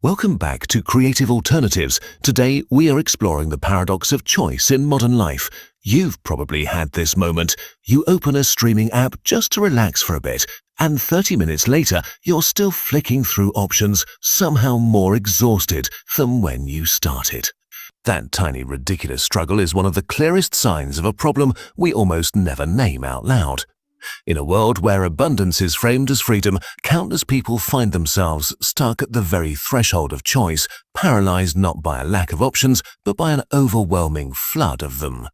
Welcome back to Creative Alternatives. Today we are exploring the paradox of choice in modern life. You've probably had this moment. You open a streaming app just to relax for a bit, and 30 minutes later you're still flicking through options, somehow more exhausted than when you started. That tiny ridiculous struggle is one of the clearest signs of a problem we almost never name out loud. In a world where abundance is framed as freedom, countless people find themselves stuck at the very threshold of choice, paralyzed not by a lack of options, but by an overwhelming flood of them.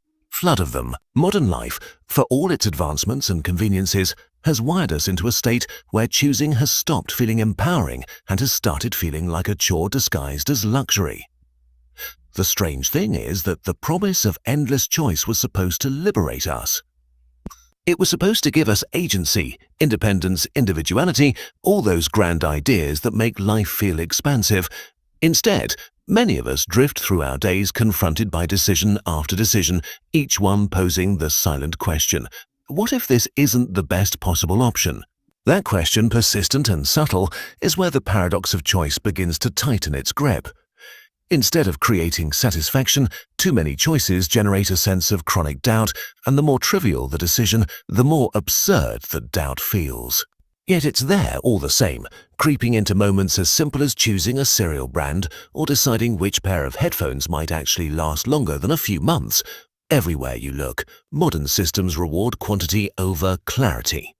Modern life, for all its advancements and conveniences, has wired us into a state where choosing has stopped feeling empowering and has started feeling like a chore disguised as luxury. The strange thing is that the promise of endless choice was supposed to liberate us. It was supposed to give us agency, independence, individuality, all those grand ideas that make life feel expansive. Instead, many of us drift through our days confronted by decision after decision, each one posing the silent question, what if this isn't the best possible option? That question, persistent and subtle, is where the paradox of choice begins to tighten its grip. Instead of creating satisfaction, too many choices generate a sense of chronic doubt, and the more trivial the decision, the more absurd the doubt feels. Yet it's there all the same, creeping into moments as simple as choosing a cereal brand or deciding which pair of headphones might actually last longer than a few months. Everywhere you look, modern systems reward quantity over clarity.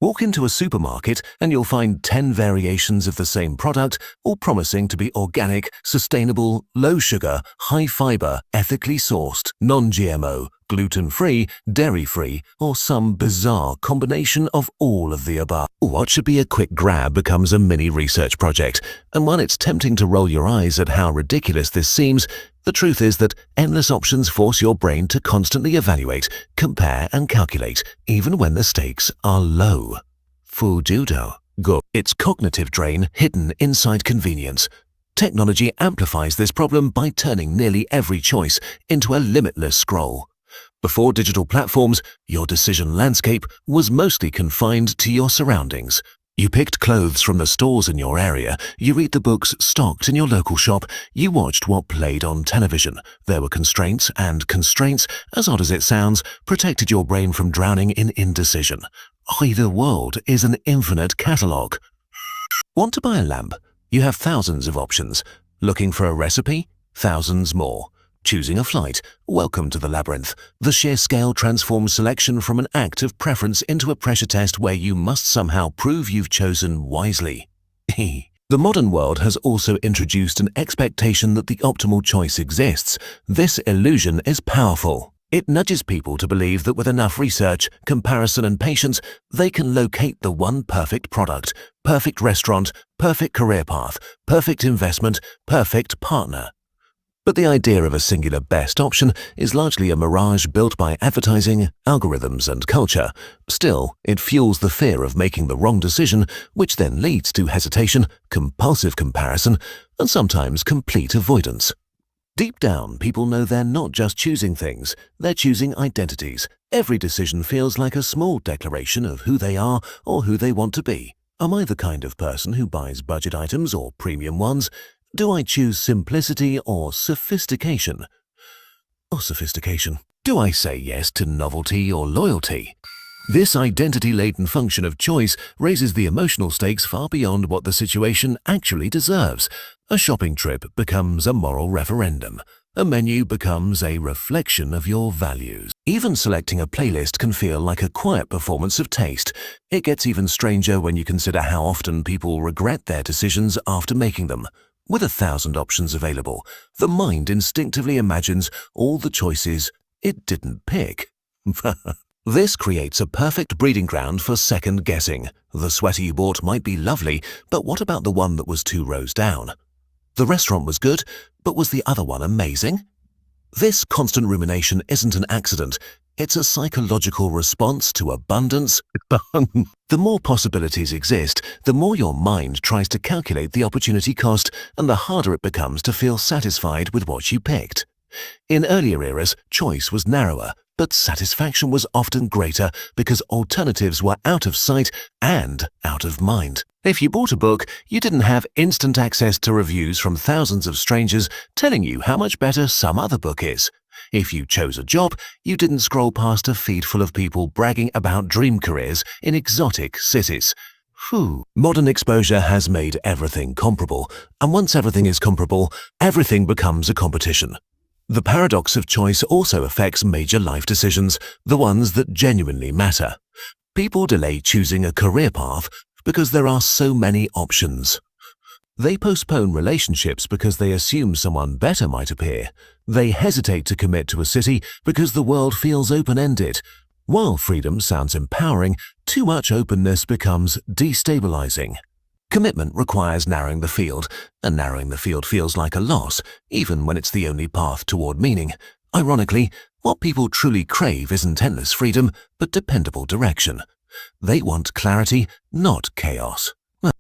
Walk into a supermarket and you'll find 10 variations of the same product, all promising to be organic, sustainable, low sugar, high fiber, ethically sourced, non-GMO, gluten-free, dairy-free, or some bizarre combination of all of the above. What should be a quick grab becomes a mini research project, and while it's tempting to roll your eyes at how ridiculous this seems, the truth is that endless options force your brain to constantly evaluate, compare and calculate, even when the stakes are low. Fujudo. Go. It's cognitive drain hidden inside convenience. Technology amplifies this problem by turning nearly every choice into a limitless scroll. Before digital platforms, your decision landscape was mostly confined to your surroundings. You picked clothes from the stores in your area, you read the books stocked in your local shop, you watched what played on television. There were constraints, and constraints, as odd as it sounds, protected your brain from drowning in indecision. The world is an infinite catalogue. Want to buy a lamp? You have thousands of options. Looking for a recipe? Thousands more. Choosing a flight? Welcome to the labyrinth. The sheer scale transforms selection from an act of preference into a pressure test where you must somehow prove you've chosen wisely. The modern world has also introduced an expectation that the optimal choice exists. This illusion is powerful. It nudges people to believe that with enough research, comparison and patience, they can locate the one perfect product, perfect restaurant, perfect career path, perfect investment, perfect partner. But the idea of a singular best option is largely a mirage built by advertising, algorithms and culture. Still, it fuels the fear of making the wrong decision, which then leads to hesitation, compulsive comparison, and sometimes complete avoidance. Deep down, people know they're not just choosing things, they're choosing identities. Every decision feels like a small declaration of who they are or who they want to be. Am I the kind of person who buys budget items or premium ones? Do I choose simplicity or sophistication? Do I say yes to novelty or loyalty? This identity-laden function of choice raises the emotional stakes far beyond what the situation actually deserves. A shopping trip becomes a moral referendum. A menu becomes a reflection of your values. Even selecting a playlist can feel like a quiet performance of taste. It gets even stranger when you consider how often people regret their decisions after making them. With 1,000 options available, the mind instinctively imagines all the choices it didn't pick. This creates a perfect breeding ground for second guessing. The sweater you bought might be lovely, but what about the one that was 2 rows down? The restaurant was good, but was the other one amazing? This constant rumination isn't an accident. It's a psychological response to abundance. The more possibilities exist, the more your mind tries to calculate the opportunity cost, and the harder it becomes to feel satisfied with what you picked. In earlier eras, choice was narrower, but satisfaction was often greater because alternatives were out of sight and out of mind. If you bought a book, you didn't have instant access to reviews from thousands of strangers telling you how much better some other book is. If you chose a job, you didn't scroll past a feed full of people bragging about dream careers in exotic cities. Phew. Modern exposure has made everything comparable, and once everything is comparable, everything becomes a competition. The paradox of choice also affects major life decisions, the ones that genuinely matter. People delay choosing a career path because there are so many options. They postpone relationships because they assume someone better might appear. They hesitate to commit to a city because the world feels open-ended. While freedom sounds empowering, too much openness becomes destabilizing. Commitment requires narrowing the field, and narrowing the field feels like a loss, even when it's the only path toward meaning. Ironically, what people truly crave isn't endless freedom, but dependable direction. They want clarity, not chaos.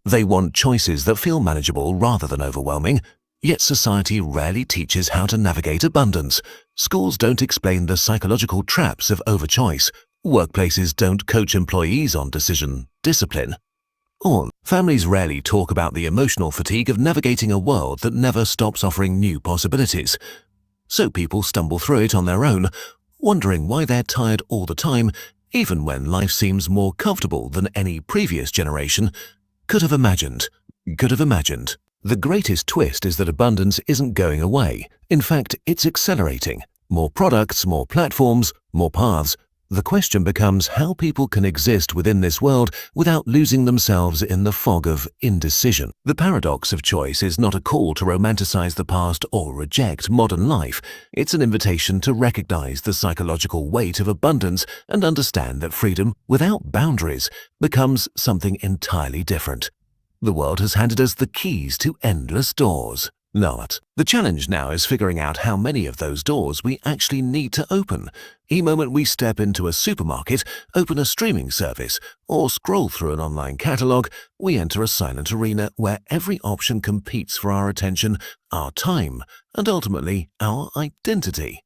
They want choices that feel manageable rather than overwhelming. Yet society rarely teaches how to navigate abundance. Schools don't explain the psychological traps of overchoice. Workplaces don't coach employees on decision discipline. Or families rarely talk about the emotional fatigue of navigating a world that never stops offering new possibilities. So people stumble through it on their own, wondering why they're tired all the time, even when life seems more comfortable than any previous generation could have imagined. The greatest twist is that abundance isn't going away. In fact, it's accelerating. More products, more platforms, more paths. The question becomes how people can exist within this world without losing themselves in the fog of indecision. The paradox of choice is not a call to romanticize the past or reject modern life. It's an invitation to recognize the psychological weight of abundance and understand that freedom without boundaries becomes something entirely different. The world has handed us the keys to endless doors. The challenge now is figuring out how many of those doors we actually need to open. The moment we step into a supermarket, open a streaming service, or scroll through an online catalog, we enter a silent arena where every option competes for our attention, our time, and ultimately our identity.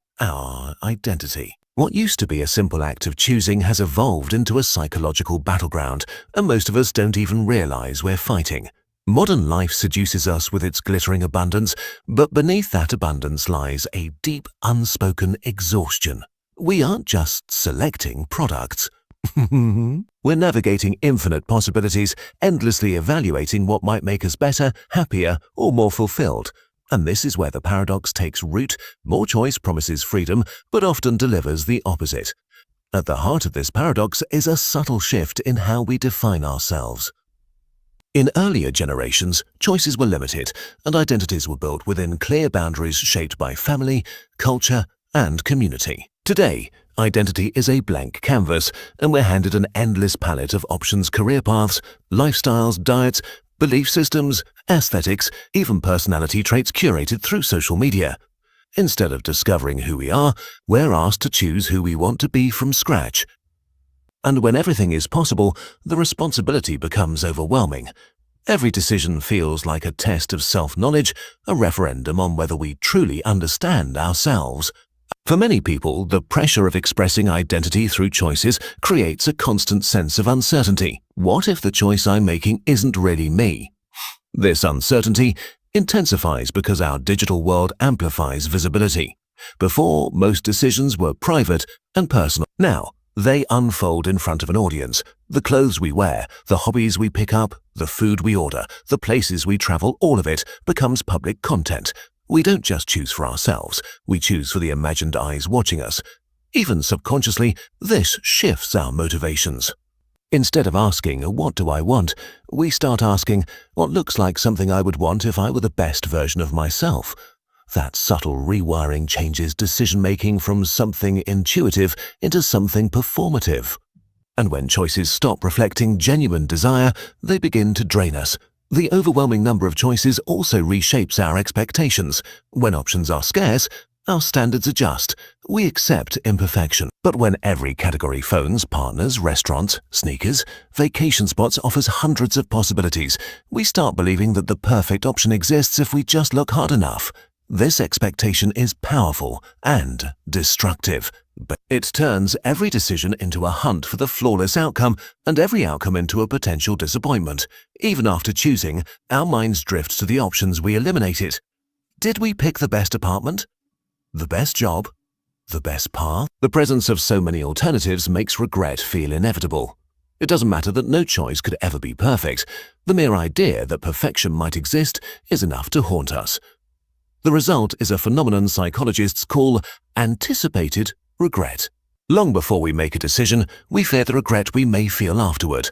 What used to be a simple act of choosing has evolved into a psychological battleground, and most of us don't even realize we're fighting. Modern life seduces us with its glittering abundance, but beneath that abundance lies a deep, unspoken exhaustion. We aren't just selecting products. We're navigating infinite possibilities, endlessly evaluating what might make us better, happier, or more fulfilled. And this is where the paradox takes root. More choice promises freedom, but often delivers the opposite. At the heart of this paradox is a subtle shift in how we define ourselves. In earlier generations, choices were limited, and identities were built within clear boundaries shaped by family, culture, and community. Today, identity is a blank canvas, and we're handed an endless palette of options, career paths, lifestyles, diets, belief systems, aesthetics, even personality traits curated through social media. Instead of discovering who we are, we're asked to choose who we want to be from scratch. And when everything is possible, the responsibility becomes overwhelming. Every decision feels like a test of self-knowledge, a referendum on whether we truly understand ourselves. For many people, the pressure of expressing identity through choices creates a constant sense of uncertainty. What if the choice I'm making isn't really me? This uncertainty intensifies because our digital world amplifies visibility. Before, most decisions were private and personal. Now, they unfold in front of an audience. The clothes we wear, the hobbies we pick up, the food we order, the places we travel, all of it becomes public content. We don't just choose for ourselves, we choose for the imagined eyes watching us. Even subconsciously, this shifts our motivations. Instead of asking, "What do I want?" we start asking, "What looks like something I would want if I were the best version of myself?" That subtle rewiring changes decision-making from something intuitive into something performative. And when choices stop reflecting genuine desire, they begin to drain us. The overwhelming number of choices also reshapes our expectations. When options are scarce, our standards adjust. We accept imperfection. But when every category, phones, partners, restaurants, sneakers, vacation spots, offers hundreds of possibilities, we start believing that the perfect option exists if we just look hard enough. This expectation is powerful and destructive. But it turns every decision into a hunt for the flawless outcome and every outcome into a potential disappointment. Even after choosing, our minds drift to the options we eliminated. Did we pick the best apartment? The best job? The best path? The presence of so many alternatives makes regret feel inevitable. It doesn't matter that no choice could ever be perfect. The mere idea that perfection might exist is enough to haunt us. The result is a phenomenon psychologists call anticipated regret. Long before we make a decision, we fear the regret we may feel afterward.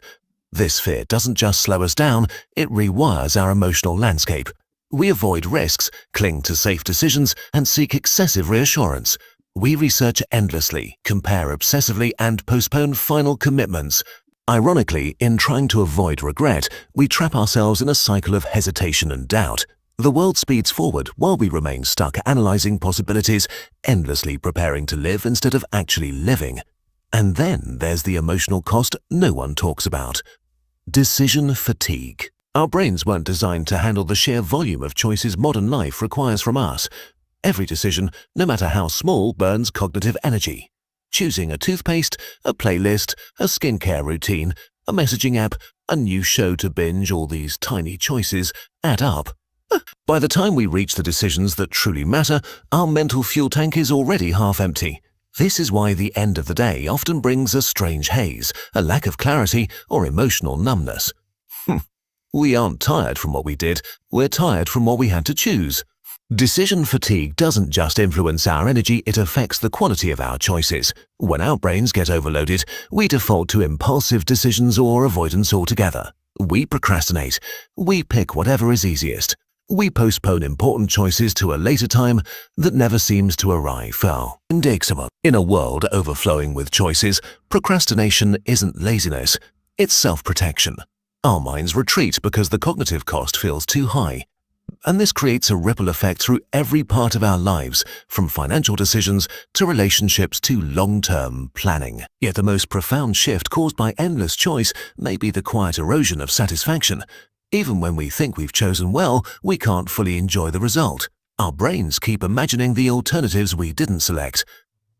This fear doesn't just slow us down, it rewires our emotional landscape. We avoid risks, cling to safe decisions, and seek excessive reassurance. We research endlessly, compare obsessively, and postpone final commitments. Ironically, in trying to avoid regret, we trap ourselves in a cycle of hesitation and doubt. The world speeds forward while we remain stuck analyzing possibilities, endlessly preparing to live instead of actually living. And then there's the emotional cost no one talks about. Decision fatigue. Our brains weren't designed to handle the sheer volume of choices modern life requires from us. Every decision, no matter how small, burns cognitive energy. Choosing a toothpaste, a playlist, a skincare routine, a messaging app, a new show to binge, all these tiny choices add up. By the time we reach the decisions that truly matter, our mental fuel tank is already half empty. This is why the end of the day often brings a strange haze, a lack of clarity, or emotional numbness. We aren't tired from what we did, we're tired from what we had to choose. Decision fatigue doesn't just influence our energy, it affects the quality of our choices. When our brains get overloaded, we default to impulsive decisions or avoidance altogether. We procrastinate. We pick whatever is easiest. We postpone important choices to a later time that never seems to arrive. In a world overflowing with choices, procrastination isn't laziness, it's self-protection. Our minds retreat because the cognitive cost feels too high. And this creates a ripple effect through every part of our lives, from financial decisions to relationships to long-term planning. Yet the most profound shift caused by endless choice may be the quiet erosion of satisfaction. Even when we think we've chosen well, we can't fully enjoy the result. Our brains keep imagining the alternatives we didn't select,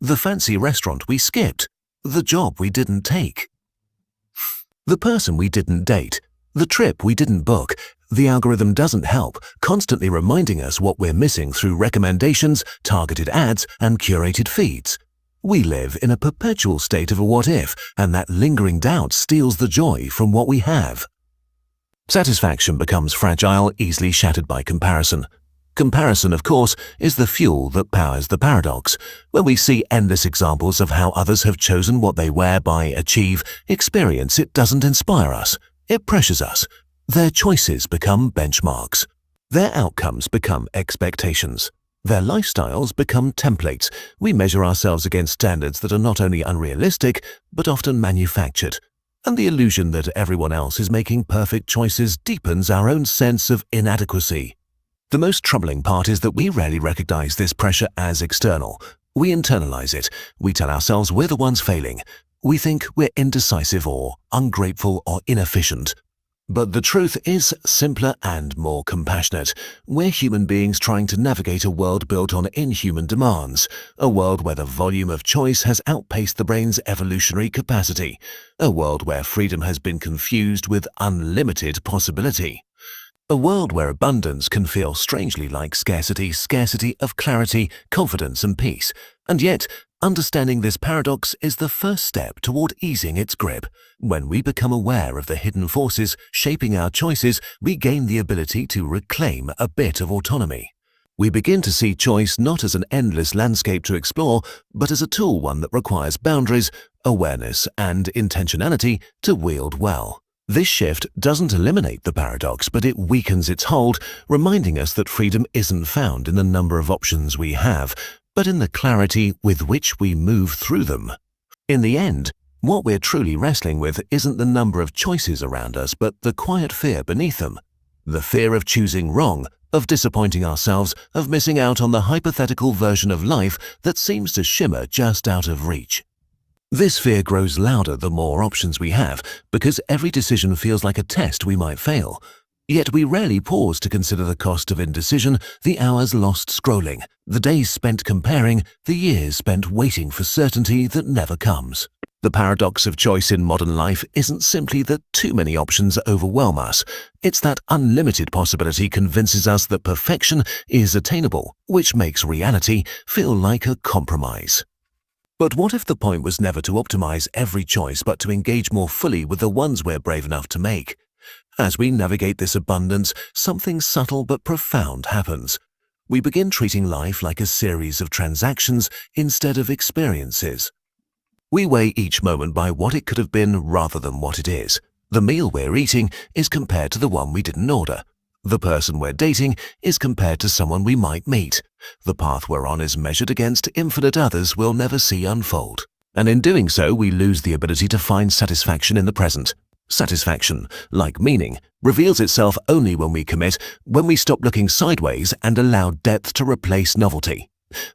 the fancy restaurant we skipped, the job we didn't take, the person we didn't date, the trip we didn't book. The algorithm doesn't help, constantly reminding us what we're missing through recommendations, targeted ads, and curated feeds. We live in a perpetual state of a what-if, and that lingering doubt steals the joy from what we have. Satisfaction becomes fragile, easily shattered by comparison. Comparison, of course, is the fuel that powers the paradox. When we see endless examples of how others have chosen what they wear, buy, achieve, experience, it doesn't inspire us. It pressures us. Their choices become benchmarks. Their outcomes become expectations. Their lifestyles become templates. We measure ourselves against standards that are not only unrealistic, but often manufactured. And the illusion that everyone else is making perfect choices deepens our own sense of inadequacy. The most troubling part is that we rarely recognize this pressure as external. We internalize it. We tell ourselves we're the ones failing. We think we're indecisive or ungrateful or inefficient. But the truth is simpler and more compassionate. We're human beings trying to navigate a world built on inhuman demands, a world where the volume of choice has outpaced the brain's evolutionary capacity, a world where freedom has been confused with unlimited possibility, a world where abundance can feel strangely like scarcity of clarity, confidence, and peace. And yet, understanding this paradox is the first step toward easing its grip. When we become aware of the hidden forces shaping our choices, we gain the ability to reclaim a bit of autonomy. We begin to see choice not as an endless landscape to explore, but as a tool, one that requires boundaries, awareness, and intentionality to wield well. This shift doesn't eliminate the paradox, but it weakens its hold, reminding us that freedom isn't found in the number of options we have, but in the clarity with which we move through them. In the end, what we're truly wrestling with isn't the number of choices around us, but the quiet fear beneath them. The fear of choosing wrong, of disappointing ourselves, of missing out on the hypothetical version of life that seems to shimmer just out of reach. This fear grows louder the more options we have, because every decision feels like a test we might fail. Yet we rarely pause to consider the cost of indecision, the hours lost scrolling, the days spent comparing, the years spent waiting for certainty that never comes. The paradox of choice in modern life isn't simply that too many options overwhelm us. It's that unlimited possibility convinces us that perfection is attainable, which makes reality feel like a compromise. But what if the point was never to optimize every choice but to engage more fully with the ones we're brave enough to make? As we navigate this abundance, something subtle but profound happens. We begin treating life like a series of transactions instead of experiences. We weigh each moment by what it could have been rather than what it is. The meal we're eating is compared to the one we didn't order. The person we're dating is compared to someone we might meet. The path we're on is measured against infinite others we'll never see unfold. And in doing so, we lose the ability to find satisfaction in the present. Satisfaction, like meaning, reveals itself only when we commit, when we stop looking sideways and allow depth to replace novelty.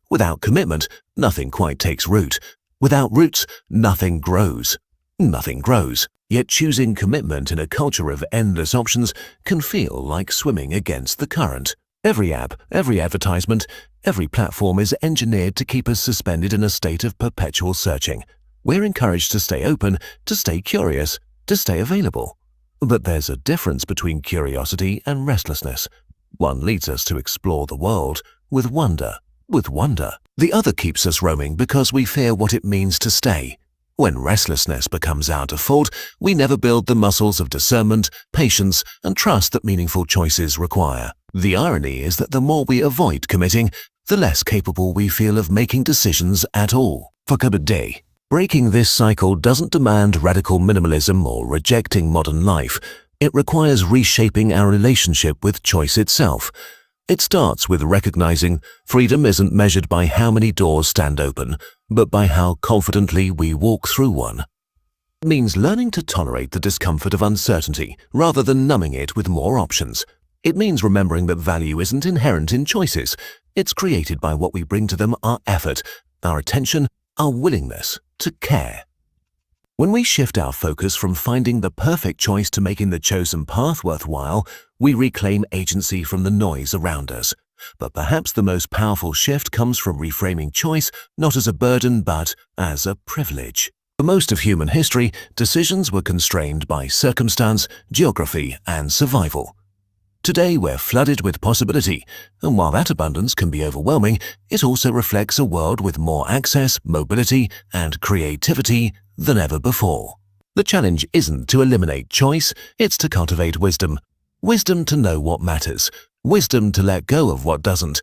Without commitment, nothing quite takes root. Without roots, nothing grows. Nothing grows. Yet choosing commitment in a culture of endless options can feel like swimming against the current. Every app, every advertisement, every platform is engineered to keep us suspended in a state of perpetual searching. We're encouraged to stay open, to stay curious, to stay available. But there's a difference between curiosity and restlessness. One leads us to explore the world with wonder. The other keeps us roaming because we fear what it means to stay. When restlessness becomes our default, we never build the muscles of discernment, patience, and trust that meaningful choices require. The irony is that the more we avoid committing, the less capable we feel of making decisions at all. For Day. Breaking this cycle doesn't demand radical minimalism or rejecting modern life. It requires reshaping our relationship with choice itself. It starts with recognizing freedom isn't measured by how many doors stand open, but by how confidently we walk through one. It means learning to tolerate the discomfort of uncertainty rather than numbing it with more options. It means remembering that value isn't inherent in choices. It's created by what we bring to them: our effort, our attention, our willingness to care. When we shift our focus from finding the perfect choice to making the chosen path worthwhile, we reclaim agency from the noise around us. But perhaps the most powerful shift comes from reframing choice not as a burden but as a privilege. For most of human history, decisions were constrained by circumstance, geography, and survival. Today we're flooded with possibility, and while that abundance can be overwhelming, it also reflects a world with more access, mobility, and creativity than ever before. The challenge isn't to eliminate choice, it's to cultivate wisdom. Wisdom to know what matters. Wisdom to let go of what doesn't.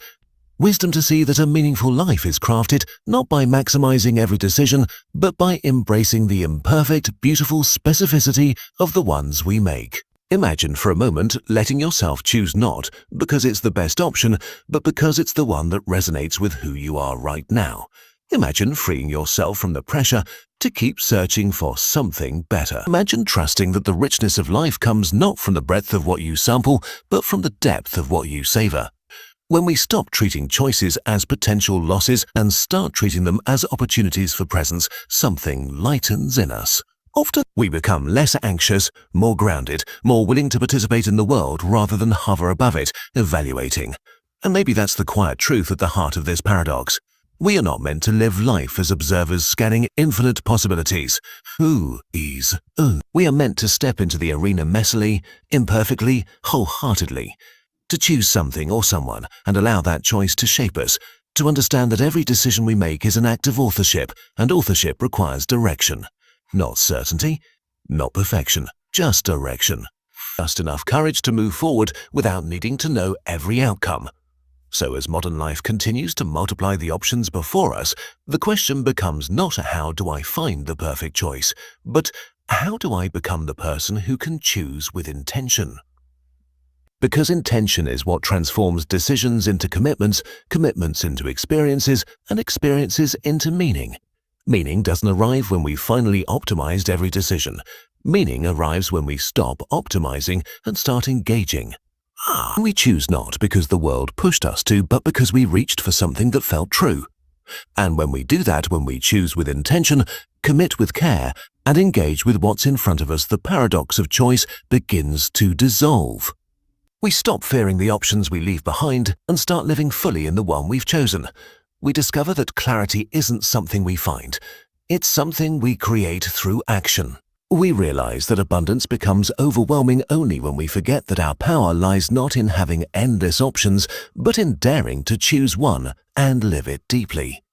Wisdom to see that a meaningful life is crafted not by maximizing every decision, but by embracing the imperfect, beautiful specificity of the ones we make. Imagine for a moment letting yourself choose not because it's the best option, but because it's the one that resonates with who you are right now. Imagine freeing yourself from the pressure to keep searching for something better. Imagine trusting that the richness of life comes not from the breadth of what you sample, but from the depth of what you savor. When we stop treating choices as potential losses and start treating them as opportunities for presence, something lightens in us. Often, we become less anxious, more grounded, more willing to participate in the world rather than hover above it, evaluating. And maybe that's the quiet truth at the heart of this paradox. We are not meant to live life as observers scanning infinite possibilities. We are meant to step into the arena messily, imperfectly, wholeheartedly. To choose something or someone and allow that choice to shape us. To understand that every decision we make is an act of authorship, and authorship requires direction. Not certainty, not perfection, just direction. Just enough courage to move forward without needing to know every outcome. So as modern life continues to multiply the options before us, the question becomes not how do I find the perfect choice, but how do I become the person who can choose with intention? Because intention is what transforms decisions into commitments, commitments into experiences, and experiences into meaning. Meaning doesn't arrive when we've finally optimized every decision. Meaning arrives when we stop optimizing and start engaging. We choose not because the world pushed us to, but because we reached for something that felt true. And when we do that, when we choose with intention, commit with care, and engage with what's in front of us, the paradox of choice begins to dissolve. We stop fearing the options we leave behind and start living fully in the one we've chosen. We discover that clarity isn't something we find. It's something we create through action. We realize that abundance becomes overwhelming only when we forget that our power lies not in having endless options, but in daring to choose one and live it deeply.